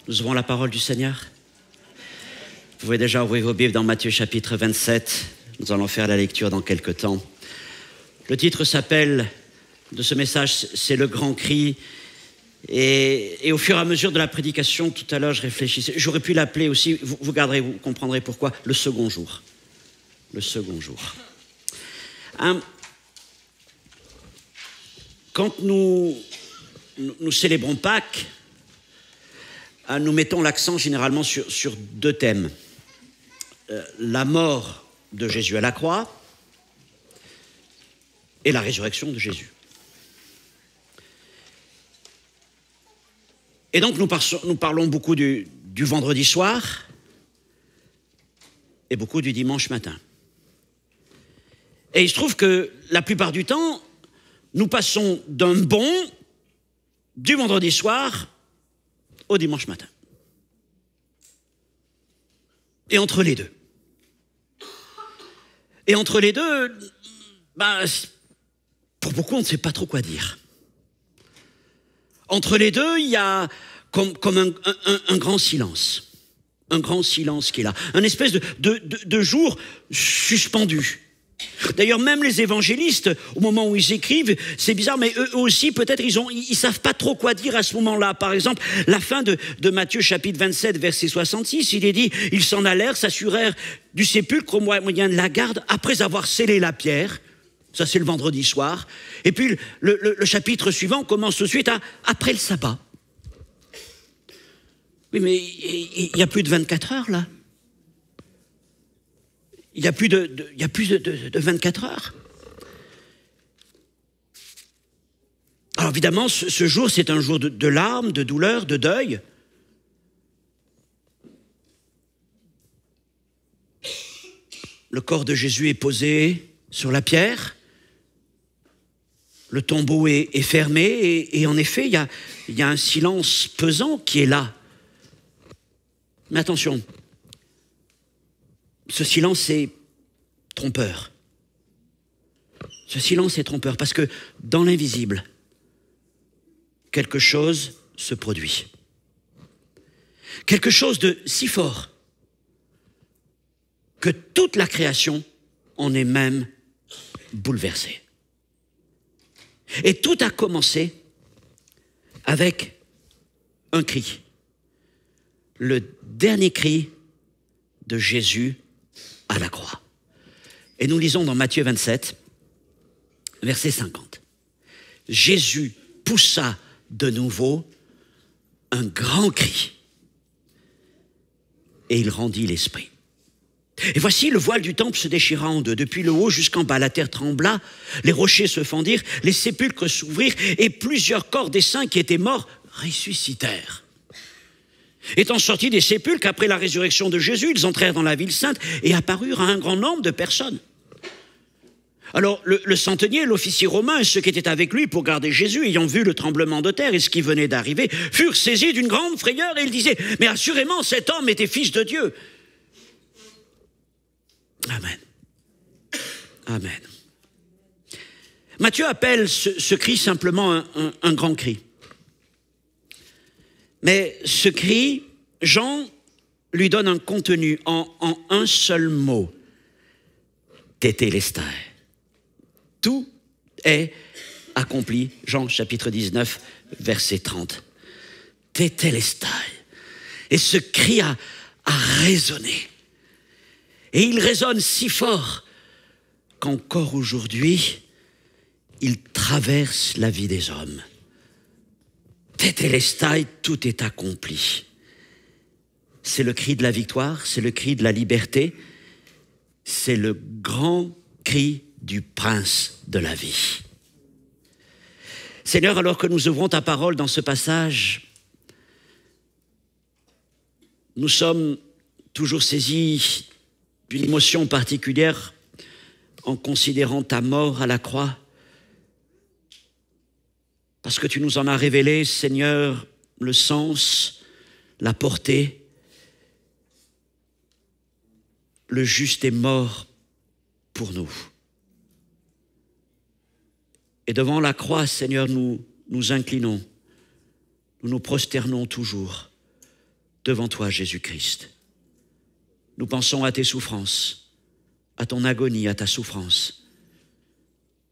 Nous ouvrons la parole du Seigneur. Vous pouvez déjà ouvrir vos Bibles dans Matthieu chapitre 27. Nous allons faire la lecture dans quelques temps. Le titre de ce message, c'est le grand cri. Et au fur et à mesure de la prédication, tout à l'heure, je réfléchissais. J'aurais pu l'appeler aussi, vous comprendrez pourquoi, le second jour. Le second jour. Quand nous célébrons Pâques, nous mettons l'accent généralement sur deux thèmes. La mort de Jésus à la croix et la résurrection de Jésus. Et donc nous parlons beaucoup du vendredi soir et beaucoup du dimanche matin. Et il se trouve que la plupart du temps, nous passons d'un bond du vendredi soir au dimanche matin. Et entre les deux, pour beaucoup, on ne sait pas trop quoi dire. Entre les deux, il y a comme un grand silence. Un grand silence qui est là. Un espèce de jour suspendu. D'ailleurs, même les évangélistes, au moment où ils écrivent, c'est bizarre, mais eux aussi, peut-être, ils savent pas trop quoi dire à ce moment-là. Par exemple, la fin de Matthieu, chapitre 27, verset 66, il est dit, ils s'en allèrent, s'assurèrent du sépulcre au moyen de la garde, après avoir scellé la pierre. Ça, c'est le vendredi soir. Et puis, le chapitre suivant commence tout de suite après le sabbat. Oui, mais il y a plus de 24 heures, là. Il y a plus de 24 heures. Alors évidemment, ce jour, c'est un jour de larmes, de douleur, de deuil. Le corps de Jésus est posé sur la pierre. Le tombeau est fermé. Et en effet, il y a un silence pesant qui est là. Mais attention. Ce silence est trompeur. Ce silence est trompeur parce que dans l'invisible, quelque chose se produit. Quelque chose de si fort que toute la création en est même bouleversée. Et tout a commencé avec un cri. Le dernier cri de Jésus à la croix. Et nous lisons dans Matthieu 27, verset 50. Jésus poussa de nouveau un grand cri et il rendit l'esprit. Et voici le voile du temple se déchira en deux, depuis le haut jusqu'en bas, la terre trembla, les rochers se fendirent, les sépulcres s'ouvrirent et plusieurs corps des saints qui étaient morts ressuscitèrent. Étant sortis des sépulcres après la résurrection de Jésus, ils entrèrent dans la ville sainte et apparurent à un grand nombre de personnes. Alors le centenier, l'officier romain et ceux qui étaient avec lui pour garder Jésus, ayant vu le tremblement de terre et ce qui venait d'arriver, furent saisis d'une grande frayeur et ils disaient « Mais assurément cet homme était fils de Dieu !» Amen. Amen. Matthieu appelle ce cri simplement un grand cri. Mais ce cri, Jean lui donne un contenu en un seul mot. Tétélestai. Tout est accompli. Jean chapitre 19, verset 30. Tétélestai. Et ce cri a résonné. Et il résonne si fort qu'encore aujourd'hui, il traverse la vie des hommes. Tétélestai, tout est accompli. C'est le cri de la victoire, c'est le cri de la liberté, c'est le grand cri du prince de la vie. Seigneur, alors que nous ouvrons ta parole dans ce passage, nous sommes toujours saisis d'une émotion particulière en considérant ta mort à la croix. Parce que tu nous en as révélé, Seigneur, le sens, la portée. Le juste est mort pour nous. Et devant la croix, Seigneur, nous nous inclinons, nous nous prosternons toujours devant toi, Jésus-Christ. Nous pensons à tes souffrances, à ton agonie, à ta souffrance.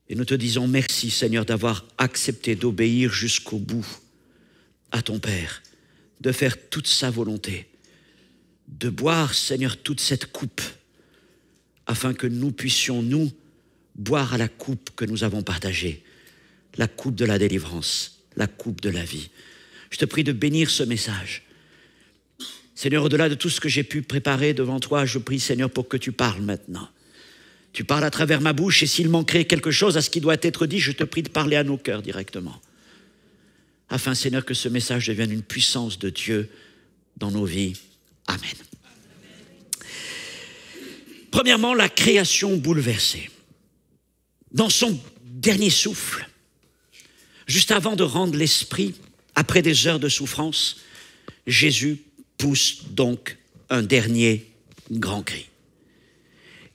Et nous te disons merci, Seigneur, d'avoir accepté d'obéir jusqu'au bout à ton Père, de faire toute sa volonté, de boire, Seigneur, toute cette coupe, afin que nous puissions, nous, boire à la coupe que nous avons partagée, la coupe de la délivrance, la coupe de la vie. Je te prie de bénir ce message. Seigneur, au-delà de tout ce que j'ai pu préparer devant toi, je prie, Seigneur, pour que tu parles maintenant. Tu parles à travers ma bouche, et s'il manquerait quelque chose à ce qui doit être dit, je te prie de parler à nos cœurs directement. Afin, Seigneur, que ce message devienne une puissance de Dieu dans nos vies. Amen. Premièrement, la création bouleversée. Dans son dernier souffle, juste avant de rendre l'esprit, après des heures de souffrance, Jésus pousse donc un dernier grand cri.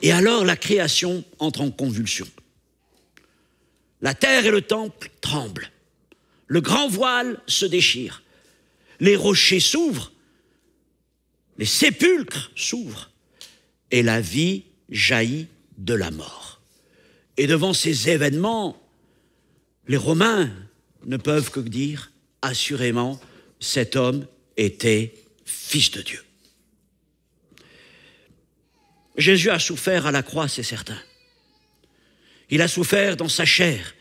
Et alors la création entre en convulsion. La terre et le temple tremblent. Le grand voile se déchire. Les rochers s'ouvrent. Les sépulcres s'ouvrent. Et la vie jaillit de la mort. Et devant ces événements, les Romains ne peuvent que dire, assurément, cet homme était fils de Dieu. Jésus a souffert à la croix, c'est certain. Il a souffert dans sa chair.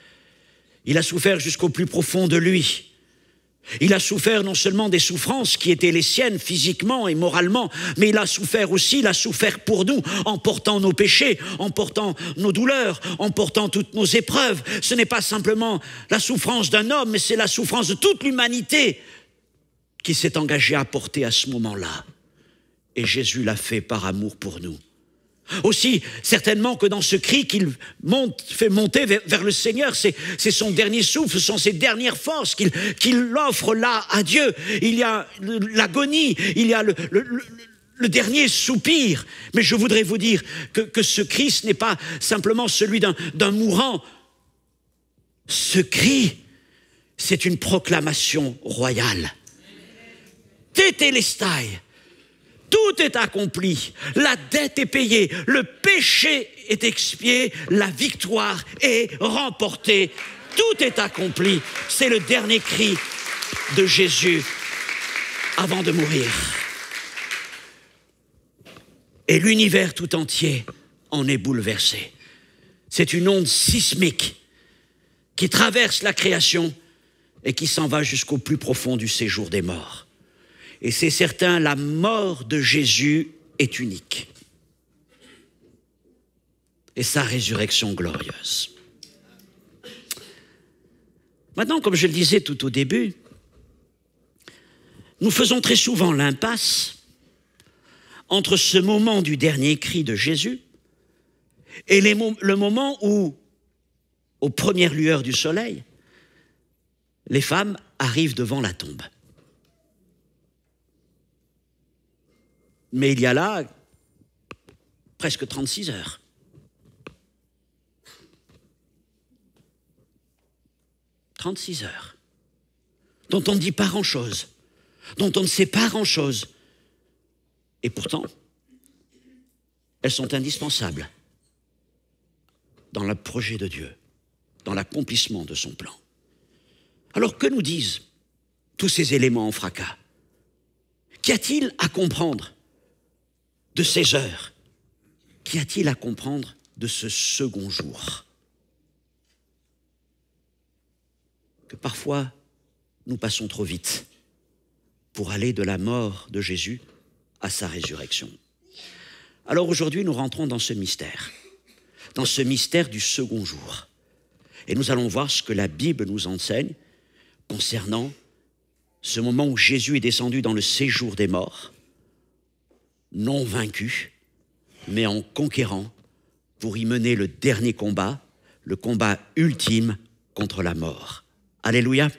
Il a souffert jusqu'au plus profond de lui. Il a souffert non seulement des souffrances qui étaient les siennes physiquement et moralement, mais il a souffert aussi, il a souffert pour nous, en portant nos péchés, en portant nos douleurs, en portant toutes nos épreuves. Ce n'est pas simplement la souffrance d'un homme, mais c'est la souffrance de toute l'humanité qui s'est engagée à porter à ce moment-là. Et Jésus l'a fait par amour pour nous. Aussi, certainement que dans ce cri qu'il fait monter vers le Seigneur, c'est son dernier souffle, ce sont ses dernières forces qu'il offre là à Dieu. Il y a l'agonie, il y a le dernier soupir. Mais je voudrais vous dire que ce cri, ce n'est pas simplement celui d'un mourant. Ce cri, c'est une proclamation royale. Tétélestai. Tout est accompli, la dette est payée, le péché est expié, la victoire est remportée. Tout est accompli. C'est le dernier cri de Jésus avant de mourir. Et l'univers tout entier en est bouleversé. C'est une onde sismique qui traverse la création et qui s'en va jusqu'au plus profond du séjour des morts. Et c'est certain, la mort de Jésus est unique. Et sa résurrection glorieuse. Maintenant, comme je le disais tout au début, nous faisons très souvent l'impasse entre ce moment du dernier cri de Jésus et le moment où, aux premières lueurs du soleil, les femmes arrivent devant la tombe. Mais il y a là presque 36 heures. « 36 heures, dont on ne dit pas grand-chose, dont on ne sait pas grand-chose. Et pourtant, elles sont indispensables dans le projet de Dieu, dans l'accomplissement de son plan. Alors que nous disent tous ces éléments en fracas? Qu'y a-t-il à comprendre de ces heures? Qu'y a-t-il à comprendre de ce second jour? Que parfois, nous passons trop vite pour aller de la mort de Jésus à sa résurrection. Alors aujourd'hui, nous rentrons dans ce mystère du second jour. Et nous allons voir ce que la Bible nous enseigne concernant ce moment où Jésus est descendu dans le séjour des morts, non vaincu, mais en conquérant pour y mener le dernier combat, le combat ultime contre la mort. Alléluia.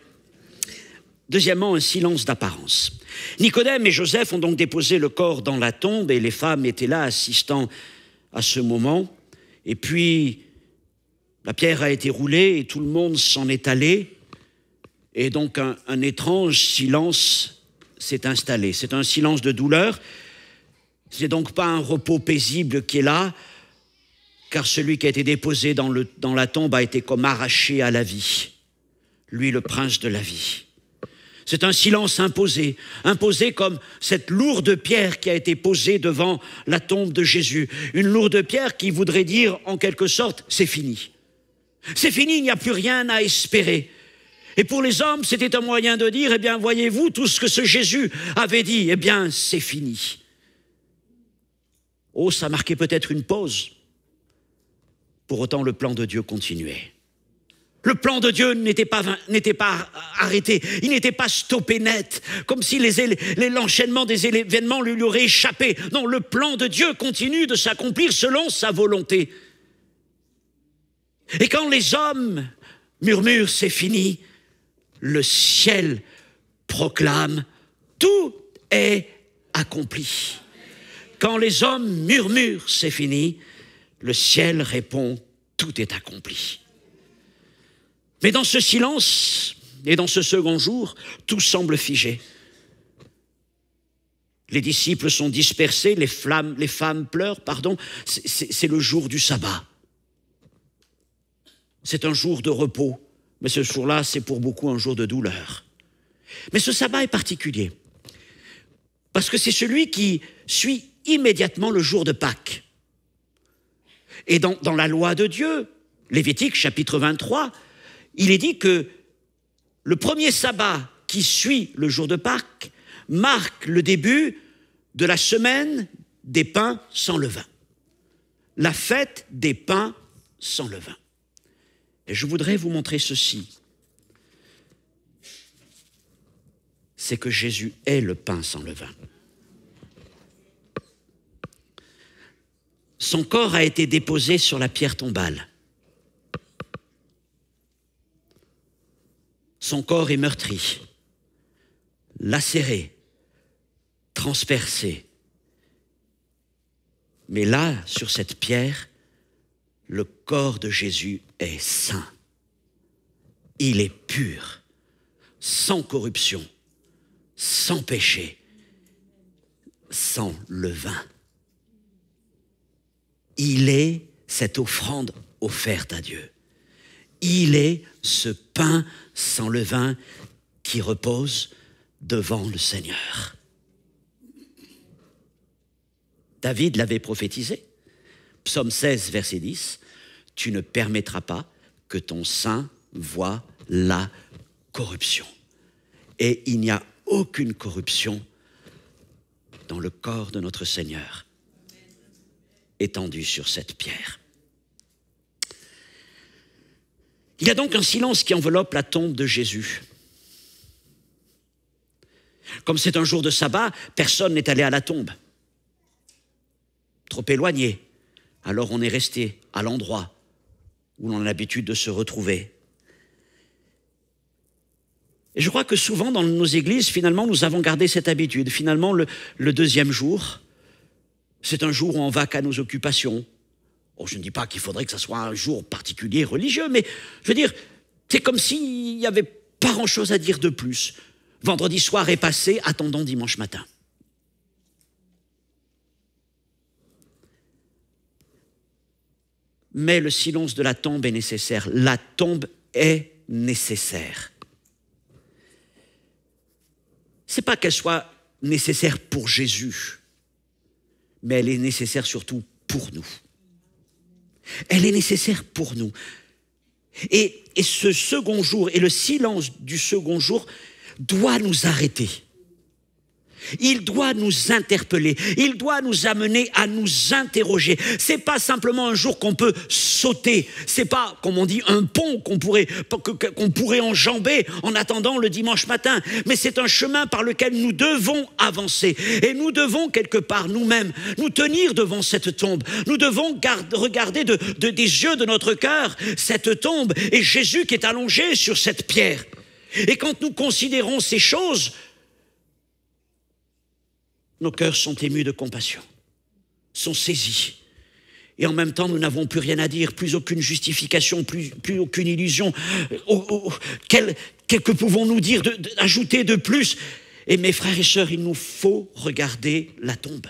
Deuxièmement, un silence d'apparence. Nicodème et Joseph ont donc déposé le corps dans la tombe et les femmes étaient là assistant à ce moment. Et puis, la pierre a été roulée et tout le monde s'en est allé. Et donc, un étrange silence s'est installé. C'est un silence de douleur. Ce n'est donc pas un repos paisible qui est là, car celui qui a été déposé dans la tombe a été comme arraché à la vie. Lui, le prince de la vie. C'est un silence imposé, imposé comme cette lourde pierre qui a été posée devant la tombe de Jésus. Une lourde pierre qui voudrait dire, en quelque sorte, c'est fini. C'est fini, il n'y a plus rien à espérer. Et pour les hommes, c'était un moyen de dire, eh bien, voyez-vous, tout ce que ce Jésus avait dit, eh bien, c'est fini. Oh, ça marquait peut-être une pause. Pour autant, le plan de Dieu continuait. Le plan de Dieu n'était pas arrêté, il n'était pas stoppé net, comme si l'enchaînement des événements lui aurait échappé. Non, le plan de Dieu continue de s'accomplir selon sa volonté. Et quand les hommes murmurent, c'est fini, le ciel proclame, tout est accompli. Quand les hommes murmurent, c'est fini, le ciel répond, tout est accompli. Mais dans ce silence et dans ce second jour, tout semble figé. Les disciples sont dispersés, les femmes pleurent, c'est le jour du sabbat. C'est un jour de repos, mais ce jour-là, c'est pour beaucoup un jour de douleur. Mais ce sabbat est particulier, parce que c'est celui qui suit immédiatement le jour de Pâques. Et dans la loi de Dieu, Lévitique chapitre 23, il est dit que le premier sabbat qui suit le jour de Pâques marque le début de la semaine des pains sans levain. La fête des pains sans levain. Et je voudrais vous montrer ceci. C'est que Jésus est le pain sans levain. Son corps a été déposé sur la pierre tombale. Son corps est meurtri, lacéré, transpercé. Mais là, sur cette pierre, le corps de Jésus est saint. Il est pur, sans corruption, sans péché, sans levain. Il est cette offrande offerte à Dieu. Il est ce pain sans levain qui repose devant le Seigneur. David l'avait prophétisé. Psaume 16, verset 10. « Tu ne permettras pas que ton saint voie la corruption. » Et il n'y a aucune corruption dans le corps de notre Seigneur étendu sur cette pierre. Il y a donc un silence qui enveloppe la tombe de Jésus. Comme c'est un jour de sabbat, personne n'est allé à la tombe. Trop éloigné. Alors on est resté à l'endroit où l'on a l'habitude de se retrouver. Et je crois que souvent dans nos églises, finalement, nous avons gardé cette habitude. Finalement, le deuxième jour, c'est un jour où on va qu'à nos occupations. Oh, je ne dis pas qu'il faudrait que ce soit un jour particulier religieux, mais je veux dire, c'est comme s'il n'y avait pas grand-chose à dire de plus. Vendredi soir est passé, attendons dimanche matin. Mais le silence de la tombe est nécessaire. La tombe est nécessaire. Ce n'est pas qu'elle soit nécessaire pour Jésus, mais elle est nécessaire surtout pour nous. Elle est nécessaire pour nous. Et ce second jour, et le silence du second jour, doit nous arrêter. Il doit nous interpeller, il doit nous amener à nous interroger. C'est pas simplement un jour qu'on peut sauter, c'est pas, comme on dit, un pont qu'on pourrait enjamber en attendant le dimanche matin, mais c'est un chemin par lequel nous devons avancer. Et nous devons quelque part nous-mêmes nous tenir devant cette tombe. Nous devons regarder des yeux de notre cœur cette tombe et Jésus qui est allongé sur cette pierre. Et quand nous considérons ces choses, nos cœurs sont émus de compassion, sont saisis. Et en même temps, nous n'avons plus rien à dire, plus aucune justification, plus aucune illusion. Que pouvons-nous dire, ajouter de plus? Et mes frères et sœurs, il nous faut regarder la tombe.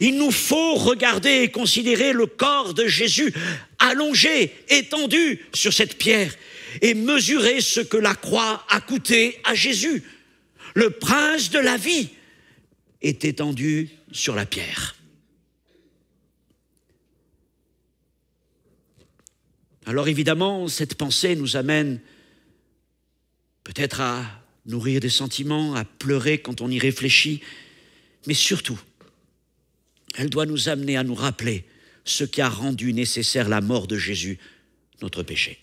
Il nous faut regarder et considérer le corps de Jésus allongé, étendu sur cette pierre et mesurer ce que la croix a coûté à Jésus. Le prince de la vie est étendu sur la pierre. Alors évidemment, cette pensée nous amène peut-être à nourrir des sentiments, à pleurer quand on y réfléchit, mais surtout, elle doit nous amener à nous rappeler ce qui a rendu nécessaire la mort de Jésus, notre péché.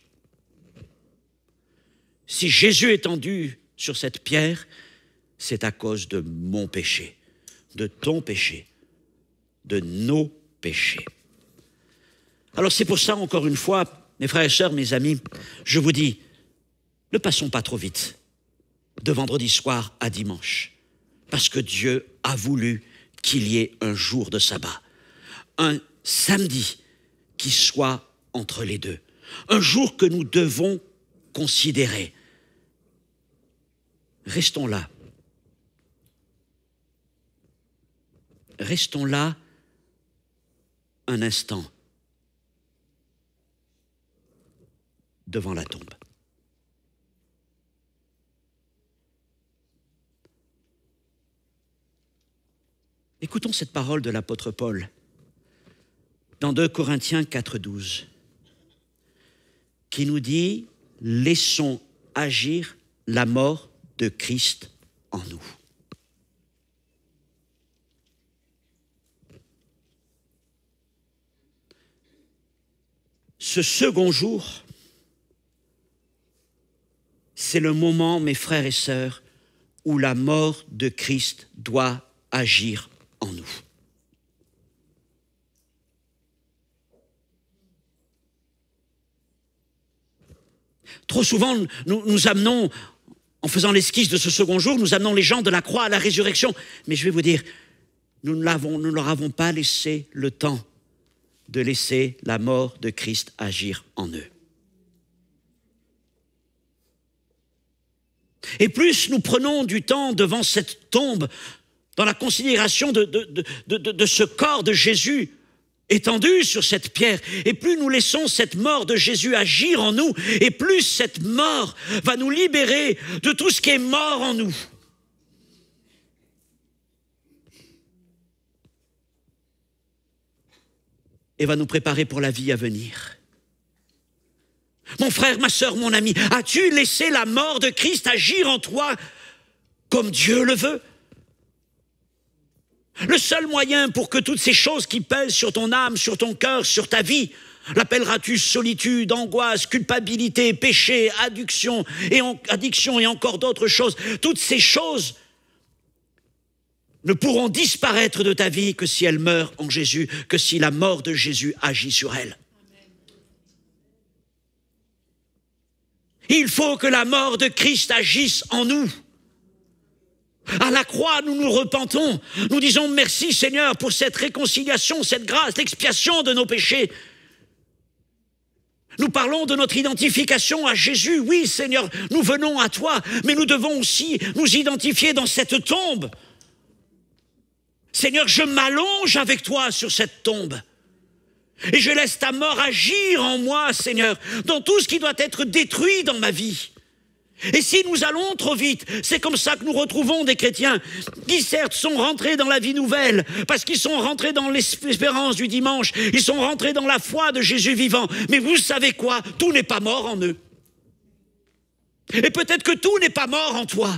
Si Jésus est tendu sur cette pierre, c'est à cause de mon péché, de ton péché, de nos péchés. Alors c'est pour ça, encore une fois, mes frères et sœurs, mes amis, je vous dis, ne passons pas trop vite de vendredi soir à dimanche, parce que Dieu a voulu qu'il y ait un jour de sabbat, un samedi qui soit entre les deux, un jour que nous devons considérer. Restons là. Restons là un instant devant la tombe. Écoutons cette parole de l'apôtre Paul dans 2 Corinthiens 4,12 qui nous dit « Laissons agir la mort de Christ en nous ». Ce second jour, c'est le moment, mes frères et sœurs, où la mort de Christ doit agir en nous. Trop souvent, nous amenons, en faisant l'esquisse de ce second jour, nous amenons les gens de la croix à la résurrection. Mais je vais vous dire, nous ne leur avons pas laissé le temps de laisser la mort de Christ agir en eux. Et plus nous prenons du temps devant cette tombe, dans la considération de ce corps de Jésus étendu sur cette pierre, et plus nous laissons cette mort de Jésus agir en nous, et plus cette mort va nous libérer de tout ce qui est mort en nous. Et va nous préparer pour la vie à venir. Mon frère, ma sœur, mon ami, as-tu laissé la mort de Christ agir en toi comme Dieu le veut? Le seul moyen pour que toutes ces choses qui pèsent sur ton âme, sur ton cœur, sur ta vie, l'appelleras-tu solitude, angoisse, culpabilité, péché, addiction et encore d'autres choses, toutes ces choses ne pourront disparaître de ta vie que si elles meurent en Jésus, que si la mort de Jésus agit sur elles. Il faut que la mort de Christ agisse en nous. À la croix, nous nous repentons. Nous disons merci Seigneur pour cette réconciliation, cette grâce, l'expiation de nos péchés. Nous parlons de notre identification à Jésus. Oui Seigneur, nous venons à toi, mais nous devons aussi nous identifier dans cette tombe. Seigneur, je m'allonge avec toi sur cette tombe. Et je laisse ta mort agir en moi, Seigneur, dans tout ce qui doit être détruit dans ma vie. Et si nous allons trop vite, c'est comme ça que nous retrouvons des chrétiens qui certes sont rentrés dans la vie nouvelle, parce qu'ils sont rentrés dans l'espérance du dimanche, ils sont rentrés dans la foi de Jésus vivant. Mais vous savez quoi? Tout n'est pas mort en eux. Et peut-être que tout n'est pas mort en toi,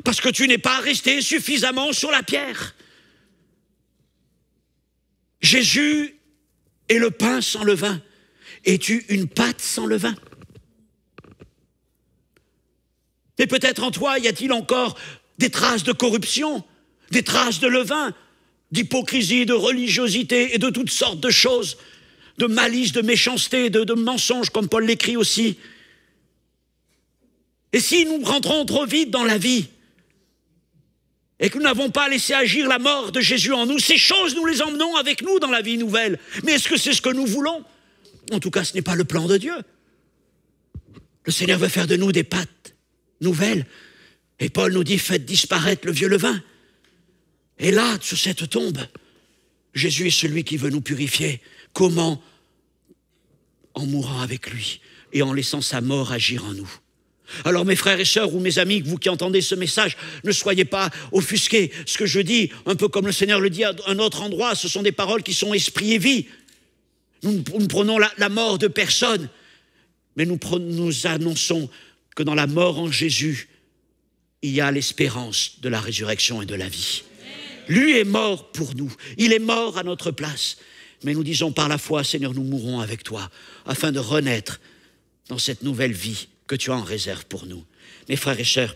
parce que tu n'es pas resté suffisamment sur la pierre. Jésus est le pain sans levain. Es-tu une pâte sans levain? Et peut-être en toi, y a-t-il encore des traces de corruption, des traces de levain, d'hypocrisie, de religiosité et de toutes sortes de choses, de malice, de méchanceté, de mensonges, comme Paul l'écrit aussi. Et si nous rentrons trop vite dans la vie et que nous n'avons pas laissé agir la mort de Jésus en nous, ces choses, nous les emmenons avec nous dans la vie nouvelle. Mais est-ce que c'est ce que nous voulons? En tout cas, ce n'est pas le plan de Dieu. Le Seigneur veut faire de nous des pâtes nouvelles, Et Paul nous dit, faites disparaître le vieux levain. Et là, sur cette tombe, Jésus est celui qui veut nous purifier. Comment? En mourant avec lui et en laissant sa mort agir en nous. Alors mes frères et sœurs ou mes amis, vous qui entendez ce message, ne soyez pas offusqués. Ce que je dis, un peu comme le Seigneur le dit à un autre endroit, ce sont des paroles qui sont esprit et vie. Nous ne prenons la mort de personne, mais nous annonçons que dans la mort en Jésus, il y a l'espérance de la résurrection et de la vie. Lui est mort pour nous, il est mort à notre place. Mais nous disons par la foi, Seigneur, nous mourrons avec toi, afin de renaître dans cette nouvelle vie que tu as en réserve pour nous. Mes frères et sœurs,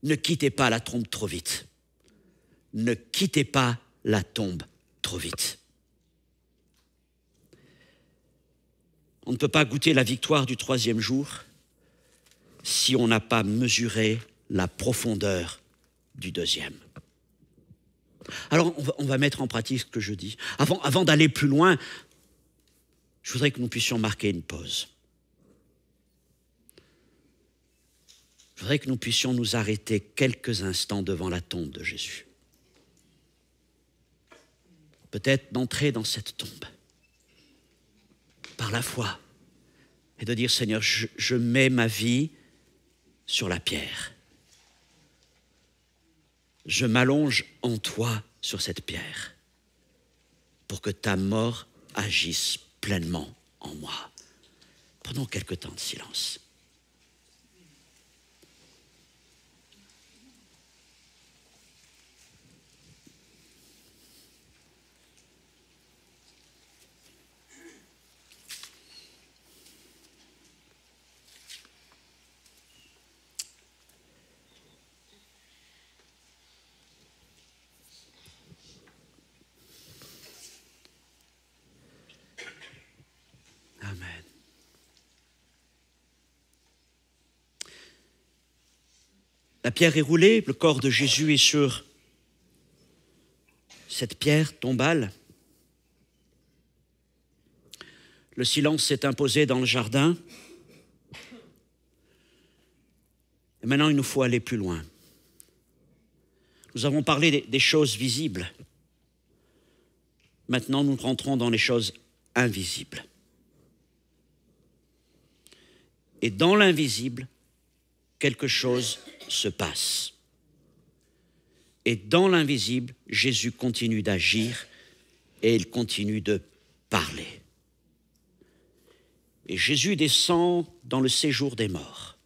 ne quittez pas la tombe trop vite. Ne quittez pas la tombe trop vite. On ne peut pas goûter la victoire du troisième jour si on n'a pas mesuré la profondeur du deuxième. Alors, on va mettre en pratique ce que je dis. Avant d'aller plus loin, je voudrais que nous puissions marquer une pause. Je voudrais que nous puissions nous arrêter quelques instants devant la tombe de Jésus. Peut-être d'entrer dans cette tombe par la foi et de dire, Seigneur, je mets ma vie sur la pierre. Je m'allonge en toi sur cette pierre pour que ta mort agisse pleinement en moi. Prenons quelque temps de silence. Amen. La pierre est roulée, le corps de Jésus est sur cette pierre tombale. Le silence s'est imposé dans le jardin. Et maintenant, il nous faut aller plus loin. Nous avons parlé des choses visibles. Maintenant, nous rentrons dans les choses invisibles. Et dans l'invisible, quelque chose se passe. Et dans l'invisible, Jésus continue d'agir et il continue de parler. Et Jésus descend dans le séjour des morts.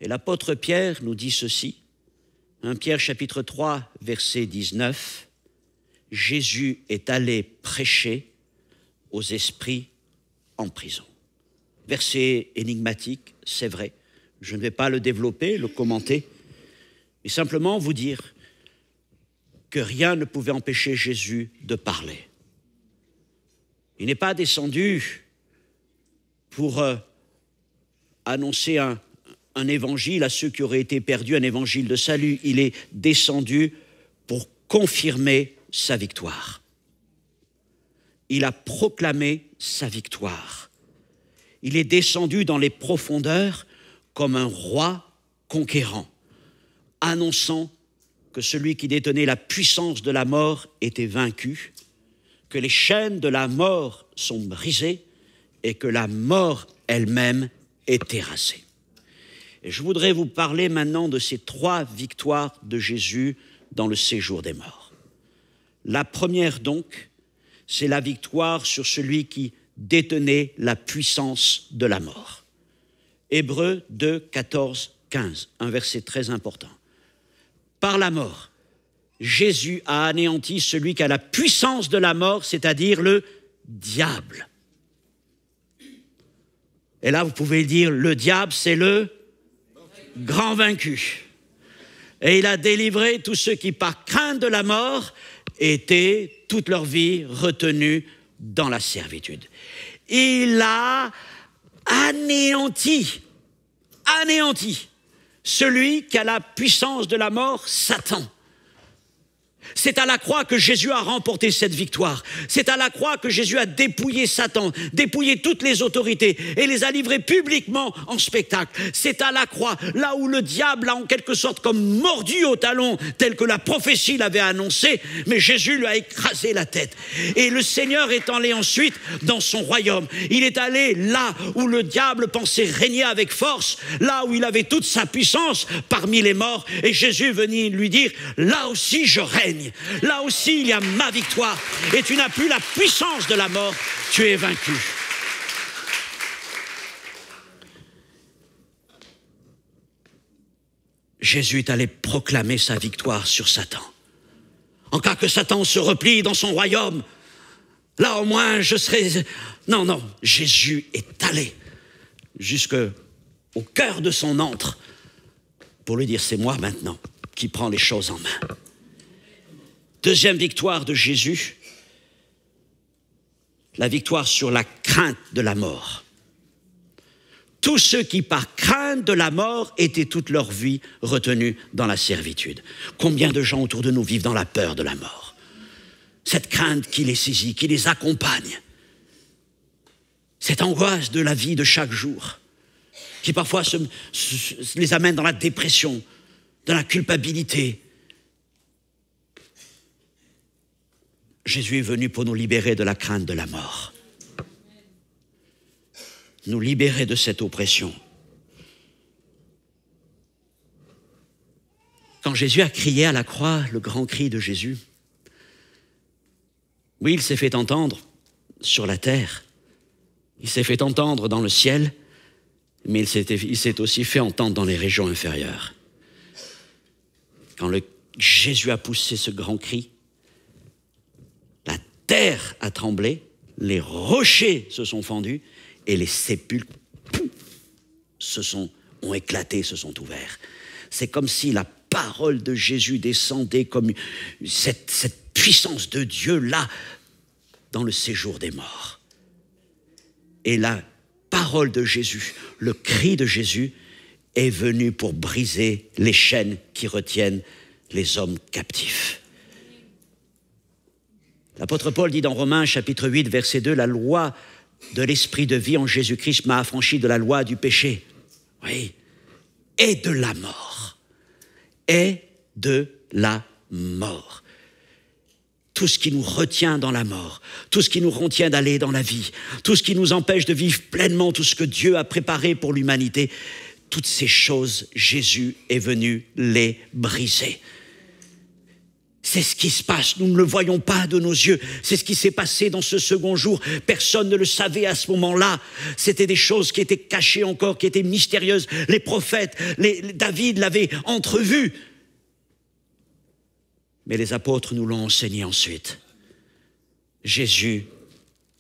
Et l'apôtre Pierre nous dit ceci, 1 Pierre chapitre 3, verset 19, « Jésus est allé prêcher aux esprits en prison. » Verset énigmatique, c'est vrai. Je ne vais pas le développer, le commenter, mais simplement vous dire que rien ne pouvait empêcher Jésus de parler. Il n'est pas descendu pour annoncer un évangile à ceux qui auraient été perdus, un évangile de salut. Il est descendu pour confirmer sa victoire. Il a proclamé sa victoire. Il est descendu dans les profondeurs comme un roi conquérant, annonçant que celui qui détenait la puissance de la mort était vaincu, que les chaînes de la mort sont brisées et que la mort elle-même est terrassée. Et je voudrais vous parler maintenant de ces 3 victoires de Jésus dans le séjour des morts. La première donc, c'est la victoire sur celui qui détenait la puissance de la mort. Hébreux 2, 14, 15, un verset très important. Par la mort, Jésus a anéanti celui qui a la puissance de la mort, c'est-à-dire le diable. Et là, vous pouvez dire, le diable, c'est le grand vaincu. Et il a délivré tous ceux qui, par crainte de la mort, étaient toute leur vie retenus dans la servitude. Il a anéanti celui qui a la puissance de la mort, Satan. C'est à la croix que Jésus a remporté cette victoire. C'est à la croix que Jésus a dépouillé Satan, dépouillé toutes les autorités et les a livrées publiquement en spectacle. C'est à la croix, là où le diable a en quelque sorte comme mordu au talon, tel que la prophétie l'avait annoncé, mais Jésus lui a écrasé la tête. Et le Seigneur est allé ensuite dans son royaume. Il est allé là où le diable pensait régner avec force, là où il avait toute sa puissance parmi les morts. Et Jésus venait lui dire, là aussi je règne. Là aussi, il y a ma victoire. Et tu n'as plus la puissance de la mort. Tu es vaincu. Jésus est allé proclamer sa victoire sur Satan. En cas que Satan se replie dans son royaume, là au moins je serai... Non, Jésus est allé jusqu'au cœur de son antre pour lui dire, c'est moi maintenant qui prends les choses en main. Deuxième victoire de Jésus, la victoire sur la crainte de la mort. Tous ceux qui par crainte de la mort étaient toute leur vie retenus dans la servitude. Combien de gens autour de nous vivent dans la peur de la mort? Cette crainte qui les saisit, qui les accompagne. Cette angoisse de la vie de chaque jour, qui parfois les amène dans la dépression, dans la culpabilité. Jésus est venu pour nous libérer de la crainte de la mort. Nous libérer de cette oppression. Quand Jésus a crié à la croix, le grand cri de Jésus, oui, il s'est fait entendre sur la terre, il s'est fait entendre dans le ciel, mais il s'est aussi fait entendre dans les régions inférieures. Quand Jésus a poussé ce grand cri, la terre a tremblé, les rochers se sont fendus et les sépulcres ont éclaté, se sont ouverts. C'est comme si la parole de Jésus descendait comme cette puissance de Dieu là, dans le séjour des morts. Et la parole de Jésus, le cri de Jésus est venu pour briser les chaînes qui retiennent les hommes captifs. L'apôtre Paul dit dans Romains chapitre 8, verset 2, « La loi de l'esprit de vie en Jésus-Christ m'a affranchi de la loi du péché. » Oui, et de la mort. Et de la mort. Tout ce qui nous retient dans la mort, tout ce qui nous retient d'aller dans la vie, tout ce qui nous empêche de vivre pleinement tout ce que Dieu a préparé pour l'humanité, toutes ces choses, Jésus est venu les briser. C'est ce qui se passe, nous ne le voyons pas de nos yeux. C'est ce qui s'est passé dans ce second jour. Personne ne le savait à ce moment-là. C'était des choses qui étaient cachées encore, qui étaient mystérieuses. Les prophètes, David l'avait entrevu. Mais les apôtres nous l'ont enseigné ensuite. Jésus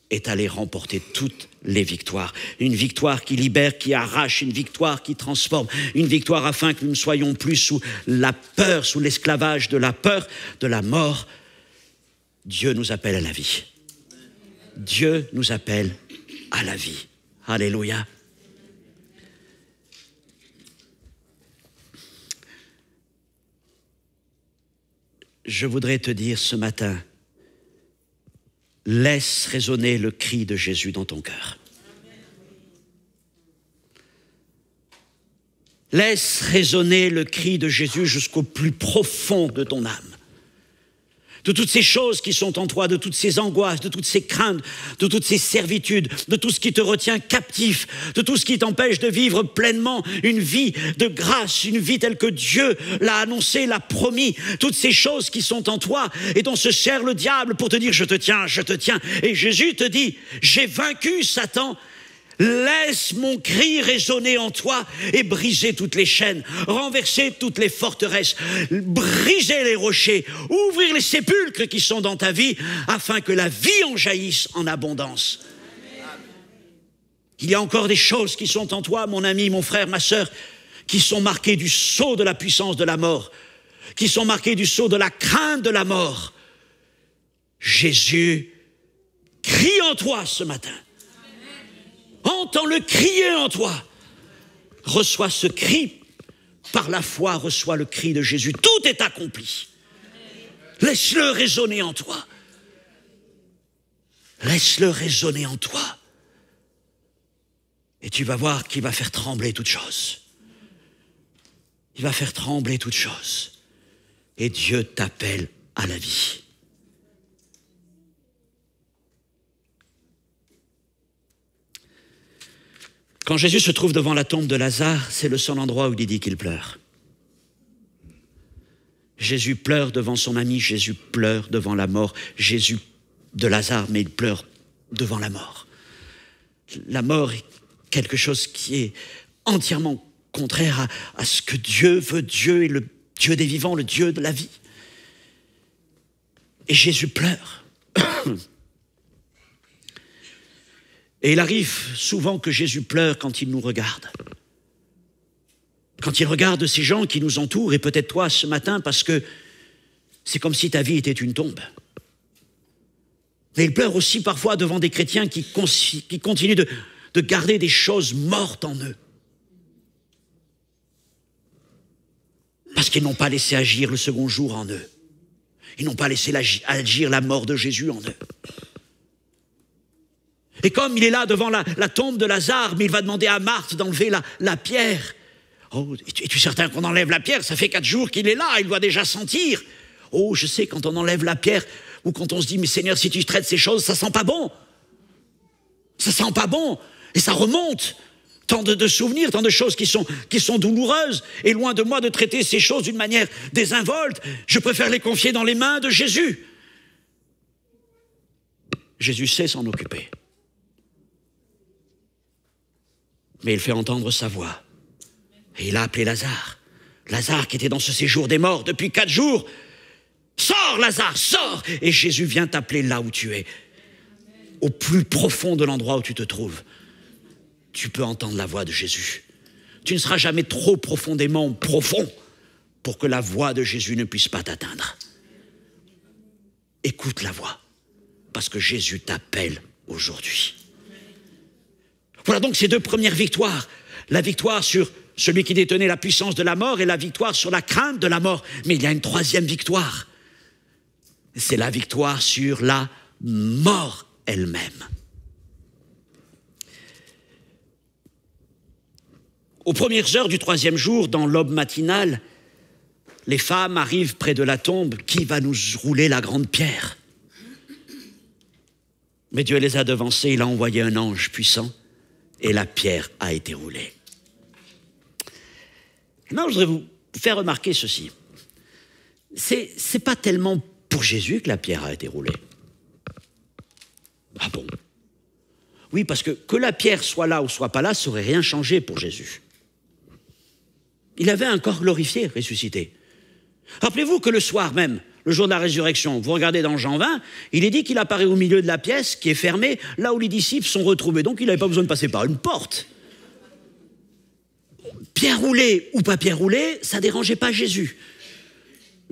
est allé remporter toutes les victoires. Une victoire qui libère, qui arrache, une victoire qui transforme, une victoire afin que nous ne soyons plus sous la peur, sous l'esclavage de la peur, de la mort. Dieu nous appelle à la vie. Dieu nous appelle à la vie. Alléluia. Je voudrais te dire ce matin, laisse résonner le cri de Jésus dans ton cœur. Laisse résonner le cri de Jésus jusqu'au plus profond de ton âme. De toutes ces choses qui sont en toi, de toutes ces angoisses, de toutes ces craintes, de toutes ces servitudes, de tout ce qui te retient captif, de tout ce qui t'empêche de vivre pleinement une vie de grâce, une vie telle que Dieu l'a annoncé, l'a promis, toutes ces choses qui sont en toi et dont se sert le diable pour te dire je te tiens. Et Jésus te dit, j'ai vaincu Satan. Laisse mon cri résonner en toi et briser toutes les chaînes, renverser toutes les forteresses, briser les rochers, ouvrir les sépulcres qui sont dans ta vie afin que la vie en jaillisse en abondance. Il y a encore des choses qui sont en toi, mon ami, mon frère, ma sœur, qui sont marquées du sceau de la puissance de la mort, qui sont marquées du sceau de la crainte de la mort. Jésus crie en toi ce matin. Entends-le crier en toi. Reçois ce cri. Par la foi, reçois le cri de Jésus. Tout est accompli. Laisse-le résonner en toi. Laisse-le résonner en toi. Et tu vas voir qu'il va faire trembler toute chose. Il va faire trembler toute chose. Et Dieu t'appelle à la vie. Quand Jésus se trouve devant la tombe de Lazare, c'est le seul endroit où il dit qu'il pleure. Jésus pleure devant son ami, Jésus pleure devant la mort. Jésus de Lazare, mais il pleure devant la mort. La mort est quelque chose qui est entièrement contraire à ce que Dieu veut. Dieu est le Dieu des vivants, le Dieu de la vie. Et Jésus pleure. Et il arrive souvent que Jésus pleure quand il nous regarde. Quand il regarde ces gens qui nous entourent, et peut-être toi ce matin, parce que c'est comme si ta vie était une tombe. Mais il pleure aussi parfois devant des chrétiens qui continuent de garder des choses mortes en eux. Parce qu'ils n'ont pas laissé agir le second jour en eux. Ils n'ont pas laissé agir la mort de Jésus en eux. Et comme il est là devant la tombe de Lazare, mais il va demander à Marthe d'enlever la pierre. Oh, es-tu certain qu'on enlève la pierre? Ça fait 4 jours qu'il est là, il doit déjà sentir. Oh, je sais, quand on enlève la pierre, ou quand on se dit, mais Seigneur, si tu traites ces choses, ça sent pas bon. Ça sent pas bon. Et ça remonte. Tant de souvenirs, tant de choses qui sont douloureuses. Et loin de moi de traiter ces choses d'une manière désinvolte, je préfère les confier dans les mains de Jésus. Jésus sait s'en occuper. Mais il fait entendre sa voix. Et il a appelé Lazare. Lazare qui était dans ce séjour des morts depuis 4 jours. Sors, Lazare, sors! Et Jésus vient t'appeler là où tu es. Au plus profond de l'endroit où tu te trouves. Tu peux entendre la voix de Jésus. Tu ne seras jamais trop profondément profond pour que la voix de Jésus ne puisse pas t'atteindre. Écoute la voix, parce que Jésus t'appelle aujourd'hui. Voilà donc ces 2 premières victoires. La victoire sur celui qui détenait la puissance de la mort et la victoire sur la crainte de la mort. Mais il y a une 3e victoire. C'est la victoire sur la mort elle-même. Aux premières heures du 3e jour, dans l'aube matinale, les femmes arrivent près de la tombe. Qui va nous rouler la grande pierre? Mais Dieu les a devancés, il a envoyé un ange puissant et la pierre a été roulée. Maintenant, je voudrais vous faire remarquer ceci. C'est pas tellement pour Jésus que la pierre a été roulée. Ah bon? Oui, parce que la pierre soit là ou soit pas là, ça n'aurait rien changé pour Jésus. Il avait un corps glorifié, ressuscité. Rappelez-vous que le soir même, le jour de la résurrection, vous regardez dans Jean 20, il est dit qu'il apparaît au milieu de la pièce qui est fermée, là où les disciples sont retrouvés. Donc il n'avait pas besoin de passer par une porte. Pierre roulé ou pas pierre roulé, ça ne dérangeait pas Jésus.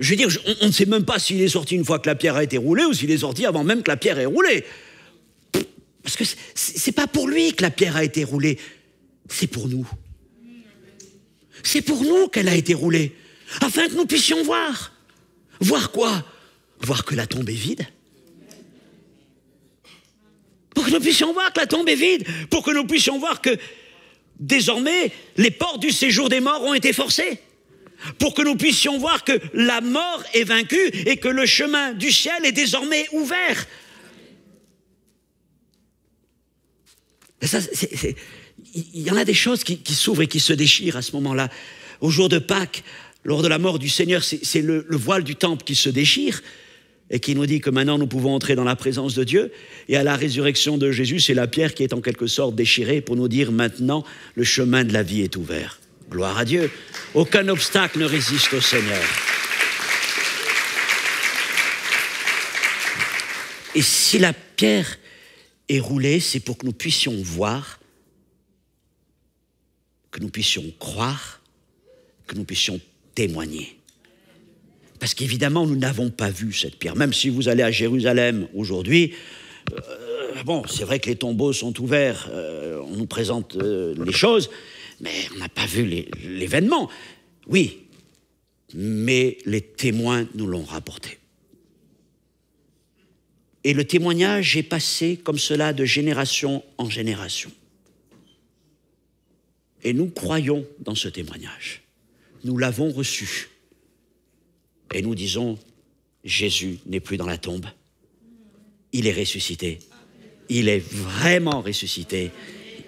Je veux dire, on ne sait même pas s'il est sorti une fois que la pierre a été roulée ou s'il est sorti avant même que la pierre ait roulé. Parce que c'est pas pour lui que la pierre a été roulée, c'est pour nous. C'est pour nous qu'elle a été roulée, afin que nous puissions voir. Voir quoi? Voir que la tombe est vide. Pour que nous puissions voir que la tombe est vide, pour que nous puissions voir que désormais les portes du séjour des morts ont été forcées. Pour que nous puissions voir que la mort est vaincue et que le chemin du ciel est désormais ouvert. Et ça, il y en a des choses qui s'ouvrent et qui se déchirent à ce moment-là. Au jour de Pâques, lors de la mort du Seigneur, c'est le voile du temple qui se déchire et qui nous dit que maintenant nous pouvons entrer dans la présence de Dieu. Et à la résurrection de Jésus, c'est la pierre qui est en quelque sorte déchirée pour nous dire maintenant le chemin de la vie est ouvert. Gloire à Dieu. Aucun obstacle ne résiste au Seigneur. Et si la pierre est roulée, c'est pour que nous puissions voir, que nous puissions croire, que nous puissions témoigner. Parce qu'évidemment, nous n'avons pas vu cette pierre. Même si vous allez à Jérusalem aujourd'hui, bon, c'est vrai que les tombeaux sont ouverts, on nous présente les choses, mais on n'a pas vu l'événement. Oui, mais les témoins nous l'ont rapporté. Et le témoignage est passé comme cela de génération en génération. Et nous croyons dans ce témoignage. Nous l'avons reçu. Et nous disons, Jésus n'est plus dans la tombe. Il est ressuscité. Il est vraiment ressuscité.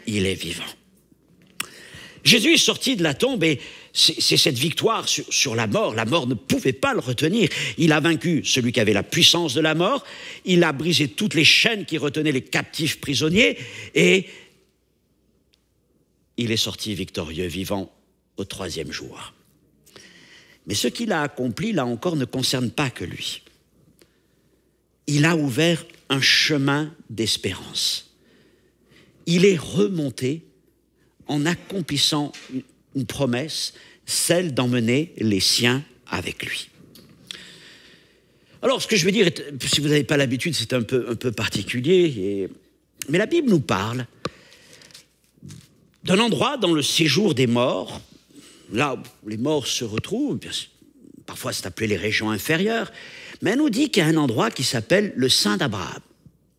Il est vivant. Jésus est sorti de la tombe et c'est cette victoire sur la mort. La mort ne pouvait pas le retenir. Il a vaincu celui qui avait la puissance de la mort. Il a brisé toutes les chaînes qui retenaient les captifs prisonniers et il est sorti victorieux, vivant au 3e jour. Mais ce qu'il a accompli, là encore, ne concerne pas que lui. Il a ouvert un chemin d'espérance. Il est remonté en accomplissant une promesse, celle d'emmener les siens avec lui. Alors, ce que je veux dire, si vous n'avez pas l'habitude, c'est un peu particulier, mais la Bible nous parle d'un endroit dans le séjour des morts, là où les morts se retrouvent, parfois c'est appelé les régions inférieures, mais elle nous dit qu'il y a un endroit qui s'appelle le sein d'Abraham.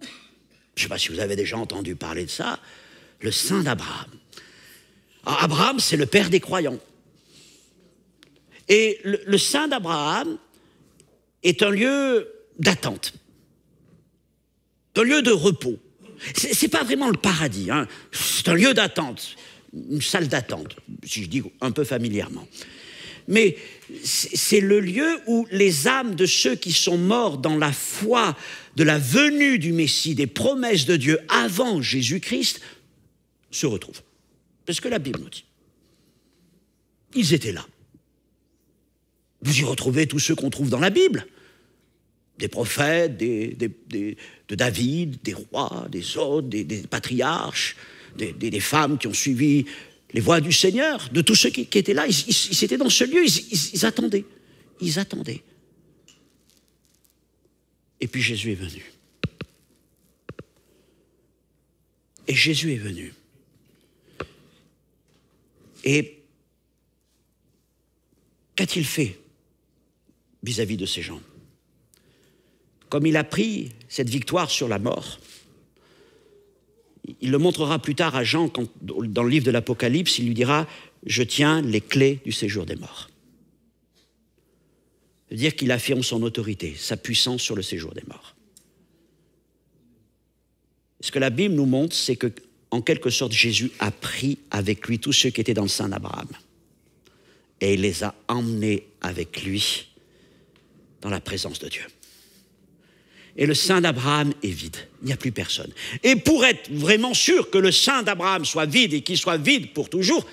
Je ne sais pas si vous avez déjà entendu parler de ça, le sein d'Abraham. Abraham, c'est le père des croyants. Et le sein d'Abraham est un lieu d'attente, un lieu de repos. C'est pas vraiment le paradis, hein. C'est un lieu d'attente, une salle d'attente, si je dis un peu familièrement. Mais c'est le lieu où les âmes de ceux qui sont morts dans la foi de la venue du Messie, des promesses de Dieu avant Jésus-Christ, se retrouvent. C'est ce que la Bible nous dit. Ils étaient là. Vous y retrouvez tous ceux qu'on trouve dans la Bible. Des prophètes, de David, des rois, des autres, des patriarches, des femmes qui ont suivi les voies du Seigneur, de tous ceux qui étaient là. Ils étaient dans ce lieu, ils attendaient. Ils attendaient. Et puis Jésus est venu. Et Jésus est venu. Et qu'a-t-il fait vis-à-vis de ces gens? Comme il a pris cette victoire sur la mort, il le montrera plus tard à Jean, dans le livre de l'Apocalypse, il lui dira « Je tiens les clés du séjour des morts ». C'est-à-dire qu'il affirme son autorité, sa puissance sur le séjour des morts. Ce que la Bible nous montre, c'est que, en quelque sorte, Jésus a pris avec lui tous ceux qui étaient dans le sein d'Abraham. Et il les a emmenés avec lui dans la présence de Dieu. Et le sein d'Abraham est vide, il n'y a plus personne. Et pour être vraiment sûr que le sein d'Abraham soit vide et qu'il soit vide pour toujours,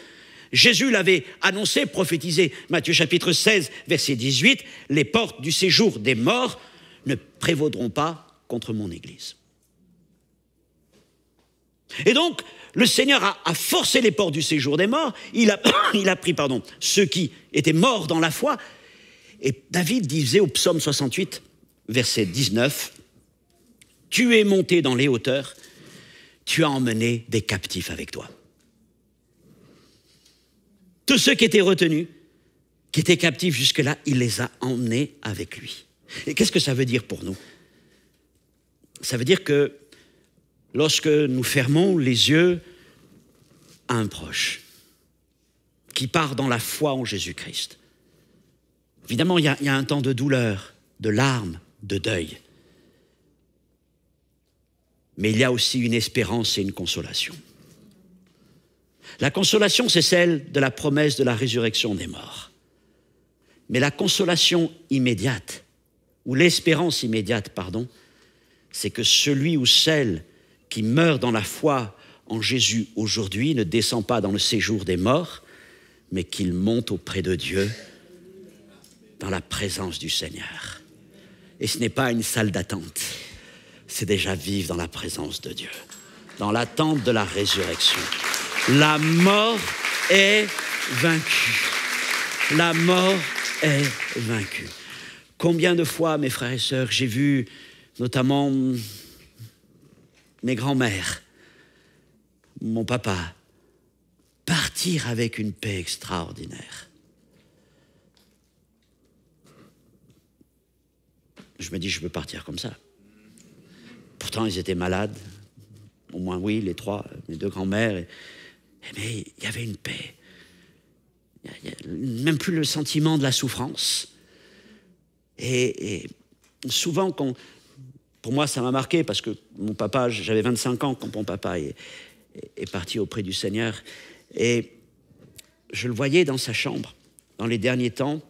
Jésus l'avait annoncé, prophétisé, Matthieu chapitre 16, verset 18, « Les portes du séjour des morts ne prévaudront pas contre mon Église. » Et donc, le Seigneur a forcé les portes du séjour des morts, il a pris ceux qui étaient morts dans la foi. Et David disait au psaume 68, verset 19, « Tu es monté dans les hauteurs, tu as emmené des captifs avec toi. » Tous ceux qui étaient retenus, qui étaient captifs jusque-là, il les a emmenés avec lui. Et qu'est-ce que ça veut dire pour nous? Ça veut dire que lorsque nous fermons les yeux à un proche qui part dans la foi en Jésus-Christ, évidemment, il y a un temps de douleur, de larmes, de deuil. Mais il y a aussi une espérance et une consolation. La consolation, c'est celle de la promesse de la résurrection des morts. Mais la consolation immédiate, ou l'espérance immédiate, c'est que celui ou celle qui meurt dans la foi en Jésus aujourd'hui ne descend pas dans le séjour des morts, mais qu'il monte auprès de Dieu dans la présence du Seigneur. Et ce n'est pas une salle d'attente, c'est déjà vivre dans la présence de Dieu, dans l'attente de la résurrection. La mort est vaincue. La mort est vaincue. Combien de fois, mes frères et sœurs, j'ai vu notamment mes grands-mères, mon papa, partir avec une paix extraordinaire. Je me dis, je veux partir comme ça. pourtant, ils étaient malades. Au moins, oui, les trois, mes deux grands-mères. Mais il y avait une paix. Même plus le sentiment de la souffrance. Et souvent, pour moi, ça m'a marqué parce que mon papa, j'avais 25 ans quand mon papa est parti auprès du Seigneur. Et je le voyais dans sa chambre, dans les derniers temps.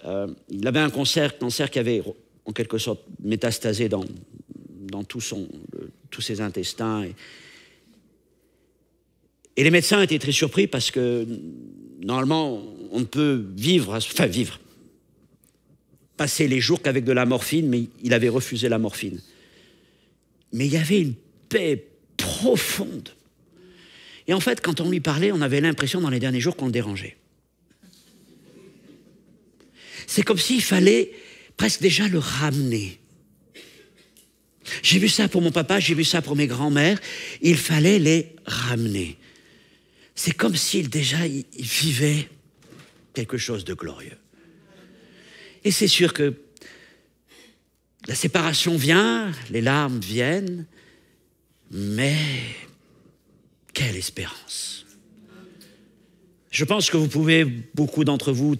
Il avait un cancer qui avait, en quelque sorte, métastasé dans tous ses intestins. Et les médecins étaient très surpris parce que, normalement, on ne peut passer les jours qu'avec de la morphine, mais il avait refusé la morphine. Mais il y avait une paix profonde. Et en fait, quand on lui parlait, on avait l'impression dans les derniers jours qu'on le dérangeait. C'est comme s'il fallait presque déjà le ramener. J'ai vu ça pour mon papa, j'ai vu ça pour mes grands-mères. Il fallait les ramener. C'est comme s'il déjà il vivait quelque chose de glorieux. Et c'est sûr que la séparation vient, les larmes viennent, mais quelle espérance! Je pense que vous pouvez, beaucoup d'entre vous,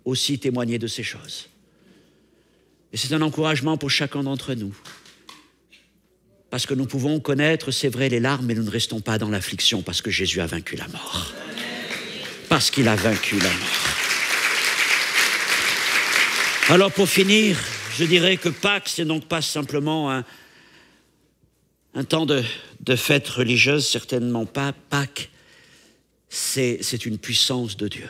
aussi témoigner de ces choses. Et c'est un encouragement pour chacun d'entre nous. Parce que nous pouvons connaître, c'est vrai, les larmes, mais nous ne restons pas dans l'affliction parce que Jésus a vaincu la mort. Parce qu'il a vaincu la mort. Alors pour finir, je dirais que Pâques, c'est donc pas simplement un temps de fête religieuse, certainement pas. Pâques, c'est une puissance de Dieu.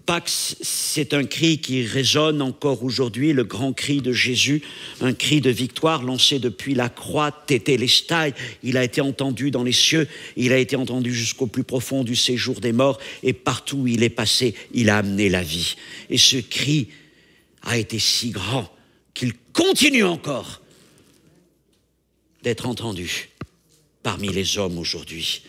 Pâques, c'est un cri qui résonne encore aujourd'hui, le grand cri de Jésus, un cri de victoire lancé depuis la croix, Tétélestai. Il a été entendu dans les cieux, il a été entendu jusqu'au plus profond du séjour des morts, et partout où il est passé, il a amené la vie. Et ce cri a été si grand qu'il continue encore d'être entendu parmi les hommes aujourd'hui.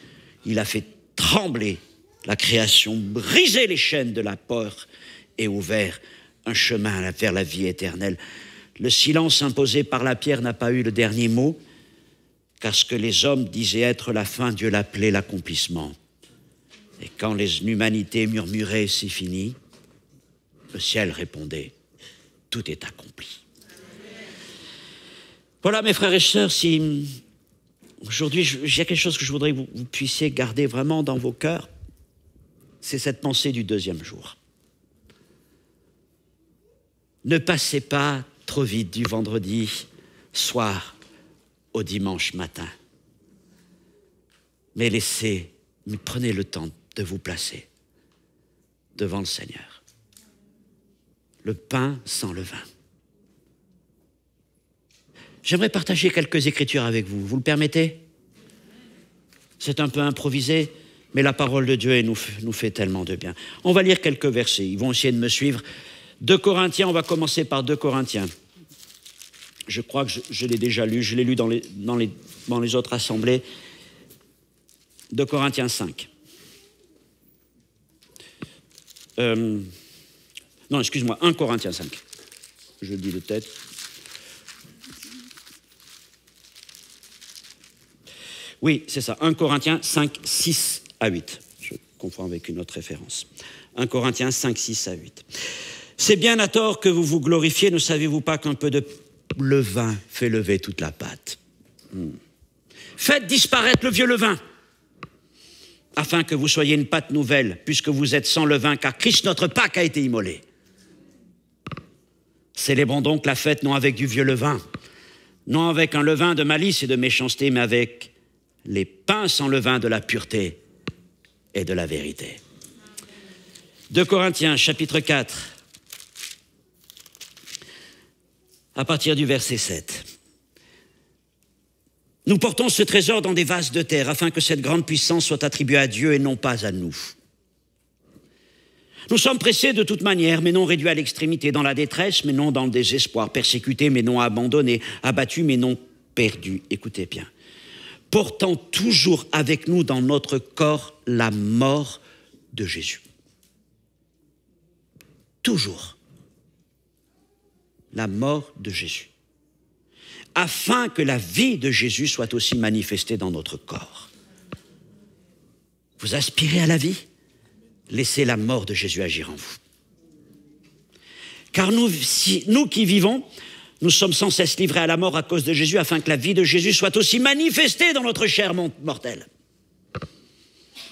Il a fait trembler la création, briser les chaînes de la peur et ouvert un chemin vers la vie éternelle. Le silence imposé par la pierre n'a pas eu le dernier mot, car ce que les hommes disaient être la fin, Dieu l'appelait l'accomplissement. Et quand l'humanité murmurait « c'est fini », le ciel répondait « tout est accompli ». Voilà, mes frères et sœurs, si aujourd'hui il y a quelque chose que je voudrais que vous puissiez garder vraiment dans vos cœurs, c'est cette pensée du deuxième jour. Ne passez pas trop vite du vendredi soir au dimanche matin, mais prenez le temps de vous placer devant le Seigneur. Le pain sans levain. J'aimerais partager quelques écritures avec vous. Vous le permettez? C'est un peu improvisé, mais la parole de Dieu nous fait tellement de bien. On va lire quelques versets. Ils vont essayer de me suivre. 2 Corinthiens, on va commencer par 2 Corinthiens. Je crois que je l'ai déjà lu. Je l'ai lu dans les autres assemblées. 2 Corinthiens 5. Non, excuse-moi, 1 Corinthiens 5. Je le dis de tête. Oui, c'est ça, 1 Corinthiens 5, 6 à 8. Je confonds avec une autre référence. 1 Corinthiens 5, 6 à 8. C'est bien à tort que vous vous glorifiez, ne savez-vous pas qu'un peu de levain fait lever toute la pâte? Faites disparaître le vieux levain, afin que vous soyez une pâte nouvelle, puisque vous êtes sans levain, car Christ notre Pâque a été immolé. Célébrons donc la fête non avec du vieux levain, non avec un levain de malice et de méchanceté, mais avec les pains sans levain de la pureté et de la vérité. 2 Corinthiens, chapitre 4, à partir du verset 7. Nous portons ce trésor dans des vases de terre, afin que cette grande puissance soit attribuée à Dieu et non pas à nous. Nous sommes pressés de toute manière, mais non réduits à l'extrémité, dans la détresse, mais non dans le désespoir, persécutés, mais non abandonnés, abattus, mais non perdus. Écoutez bien. Portant toujours avec nous dans notre corps la mort de Jésus. Toujours. La mort de Jésus. afin que la vie de Jésus soit aussi manifestée dans notre corps. Vous aspirez à la vie? Laissez la mort de Jésus agir en vous. Car nous qui vivons, nous sommes sans cesse livrés à la mort à cause de Jésus, afin que la vie de Jésus soit aussi manifestée dans notre chair mortelle.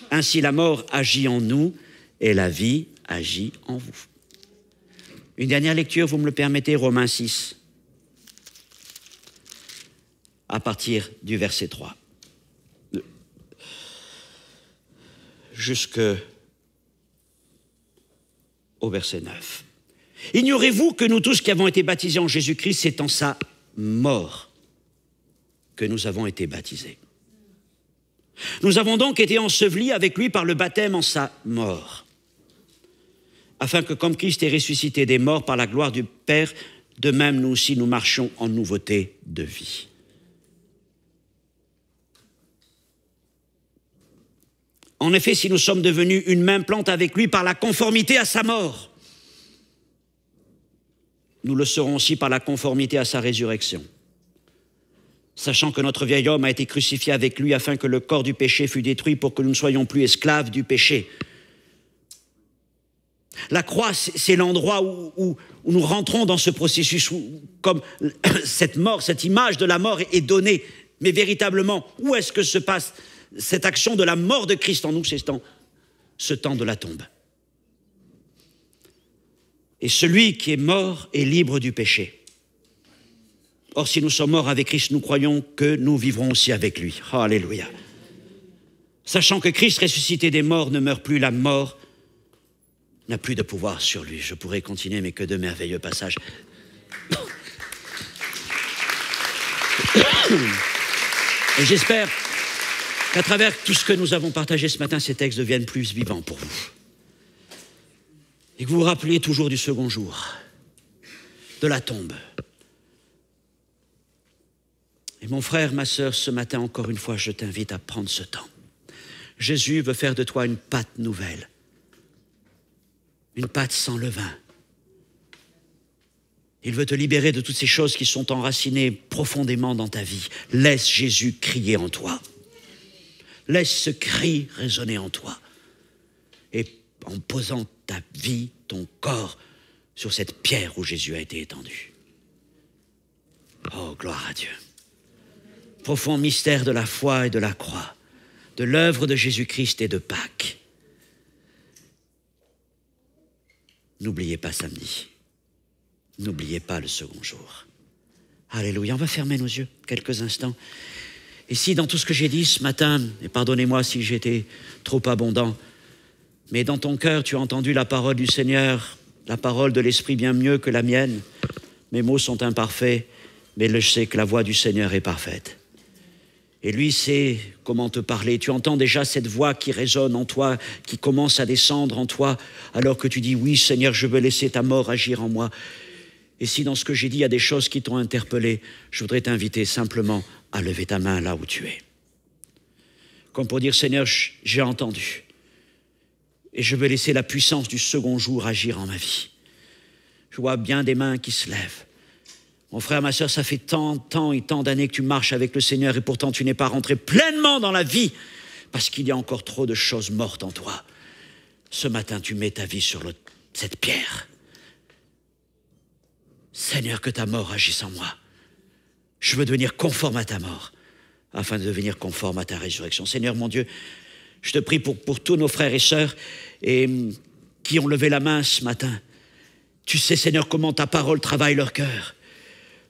Ainsi la mort agit en nous et la vie agit en vous. Une dernière lecture, vous me le permettez, Romains 6, à partir du verset 3. Jusqu'au verset 9. Ignorez-vous que nous tous qui avons été baptisés en Jésus-Christ, c'est en sa mort que nous avons été baptisés. Nous avons donc été ensevelis avec lui par le baptême en sa mort, afin que comme Christ est ressuscité des morts par la gloire du Père, de même nous aussi nous marchions en nouveauté de vie. En effet, si nous sommes devenus une même plante avec lui par la conformité à sa mort, nous le serons aussi par la conformité à sa résurrection. Sachant que notre vieil homme a été crucifié avec lui afin que le corps du péché fût détruit pour que nous ne soyons plus esclaves du péché. La croix, c'est l'endroit où nous rentrons dans ce processus, où, comme cette mort, cette image de la mort est donnée. Mais véritablement, où est-ce que se passe cette action de la mort de Christ en nous? C'est ce temps de la tombe. Et celui qui est mort est libre du péché. Or, si nous sommes morts avec Christ, nous croyons que nous vivrons aussi avec lui. Alléluia. Sachant que Christ ressuscité des morts ne meurt plus, la mort n'a plus de pouvoir sur lui. Je pourrais continuer, mais que de merveilleux passages. Et j'espère qu'à travers tout ce que nous avons partagé ce matin, ces textes deviennent plus vivants pour vous. Et que vous vous rappeliez toujours du second jour, de la tombe. Et mon frère, ma sœur, ce matin, encore une fois, je t'invite à prendre ce temps. Jésus veut faire de toi une pâte nouvelle, une pâte sans levain. Il veut te libérer de toutes ces choses qui sont enracinées profondément dans ta vie. Laisse Jésus crier en toi. Laisse ce cri résonner en toi. Et en posant ta vie, ton corps, sur cette pierre où Jésus a été étendu. Oh, gloire à Dieu. Profond mystère de la foi et de la croix, de l'œuvre de Jésus-Christ et de Pâques. N'oubliez pas samedi. N'oubliez pas le second jour. Alléluia. On va fermer nos yeux quelques instants. Et si dans tout ce que j'ai dit ce matin, et pardonnez-moi si j'étais trop abondant, mais dans ton cœur, tu as entendu la parole du Seigneur, la parole de l'Esprit bien mieux que la mienne. Mes mots sont imparfaits, mais je sais que la voix du Seigneur est parfaite. Et lui sait comment te parler. Tu entends déjà cette voix qui résonne en toi, qui commence à descendre en toi, alors que tu dis, oui Seigneur, je veux laisser ta mort agir en moi. Et si dans ce que j'ai dit, il y a des choses qui t'ont interpellé, je voudrais t'inviter simplement à lever ta main là où tu es. Comme pour dire, Seigneur, j'ai entendu. Et je veux laisser la puissance du second jour agir en ma vie. Je vois bien des mains qui se lèvent. Mon frère, ma sœur, ça fait tant et tant d'années que tu marches avec le Seigneur et pourtant tu n'es pas rentré pleinement dans la vie parce qu'il y a encore trop de choses mortes en toi. Ce matin, tu mets ta vie sur cette pierre. Seigneur, que ta mort agisse en moi. Je veux devenir conforme à ta mort afin de devenir conforme à ta résurrection. Seigneur, mon Dieu, je te prie pour tous nos frères et sœurs qui ont levé la main ce matin. Tu sais, Seigneur, comment ta parole travaille leur cœur.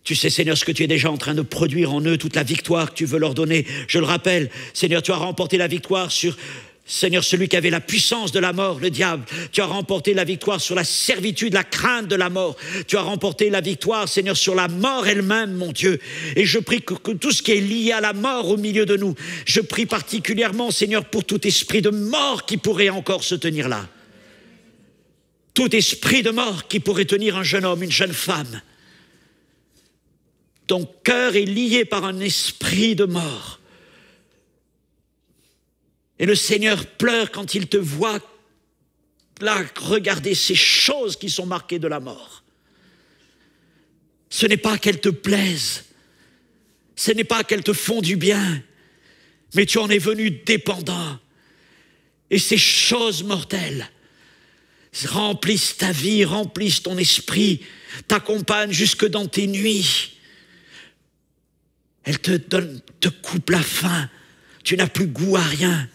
Tu sais, Seigneur, ce que tu es déjà en train de produire en eux, toute la victoire que tu veux leur donner. Je le rappelle, Seigneur, tu as remporté la victoire sur, Seigneur, celui qui avait la puissance de la mort, le diable. Tu as remporté la victoire sur la servitude, la crainte de la mort. Tu as remporté la victoire, Seigneur, sur la mort elle-même, mon Dieu. Et je prie que tout ce qui est lié à la mort au milieu de nous, je prie particulièrement, Seigneur, pour tout esprit de mort qui pourrait encore se tenir là. Tout esprit de mort qui pourrait tenir un jeune homme, une jeune femme. Ton cœur est lié par un esprit de mort. Et le Seigneur pleure quand il te voit là regarder ces choses qui sont marquées de la mort. Ce n'est pas qu'elles te plaisent, Ce n'est pas qu'elles te font du bien, mais tu en es venu dépendant. Et ces choses mortelles remplissent ta vie, remplissent ton esprit, t'accompagnent jusque dans tes nuits. Elles te coupent la faim. Tu n'as plus goût à rien.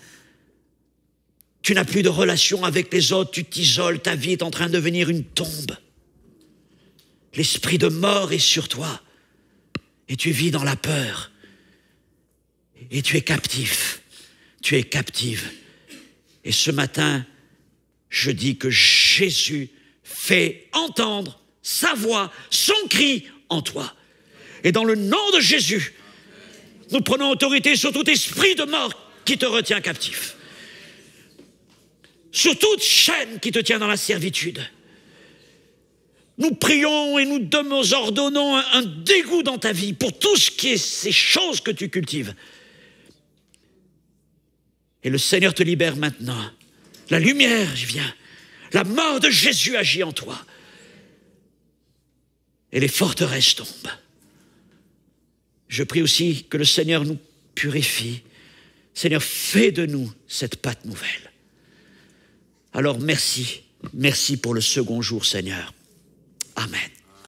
Tu n'as plus de relation avec les autres. Tu t'isoles. Ta vie est en train de devenir une tombe. L'esprit de mort est sur toi. Et tu vis dans la peur. Et tu es captif. Tu es captive. Et ce matin, je dis que Jésus fait entendre sa voix, son cri en toi. Et dans le nom de Jésus, nous prenons autorité sur tout esprit de mort qui te retient captif. Sur toute chaîne qui te tient dans la servitude. Nous prions et nous ordonnons un dégoût dans ta vie pour tout ce qui est ces choses que tu cultives. Et le Seigneur te libère maintenant. La lumière vient. La mort de Jésus agit en toi. Et les forteresses tombent. Je prie aussi que le Seigneur nous purifie. Seigneur, fais de nous cette pâte nouvelle. Alors merci. Merci pour le second jour, Seigneur. Amen.